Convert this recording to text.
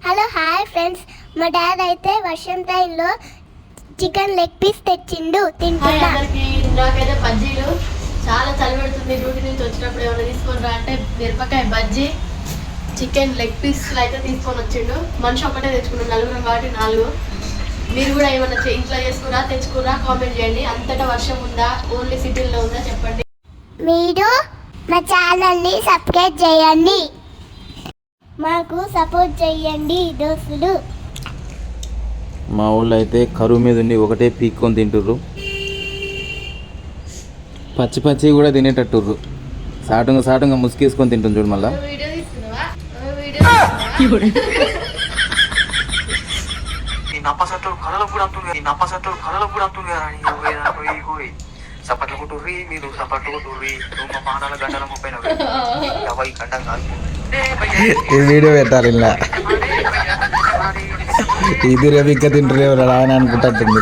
Hello hi friends, మా dad అయితే వర్షం టైంలో చికెన్ లెగ్ పీస్ తెచ్చిండు తింటున్నా. నాకైతే బజ్జీలు చాలా చలి పెడుతుంది. డ్యూటీ నుంచి వచ్చినప్పుడు ఏమైనా తీసుకొని రా అంటే మిరపకాయ బజ్జీ చికెన్ లెగ్ పీస్లు అయితే తీసుకొని వచ్చిండు. మనిషి ఒకటే తెచ్చుకున్నాడు, నలుగురం కాబట్టి 4. మీరు కూడా ఏమన్నా ఇంట్లో చేసుకురా తెచ్చుకురా కామెంట్ చేయండి. అంతటా వర్షం ఉందా, ఓన్లీ సిటీల్లో ఉందా చెప్పండి. మీరు మా ఛానల్ని సబ్స్క్రైబ్ చేయండి, మాకు సపోర్ట్ చేయండి దోస్తులు. మా ఊళ్ళో అయితే కరువు మీద ఉండి ఒకటే పీక్కొని తింటుర్రు. పచ్చి పచ్చి కూడా తినేటట్టుర్రు. సాటుగా ముసుకేసుకొని తింటుంది చూడు. మళ్ళా వీడియో తీసుకున్నావా? సపట్లు కొట్టుర్రి మీరు సపట్లు కొట్టుర్రి మా పానాల గంటల 30 గంటలు కాదు. ఈ వీడియో పెట్టాలి ఇలా. ఇది రేపు ఇంకా తింటారు ఆయన అనుకుంటుంది.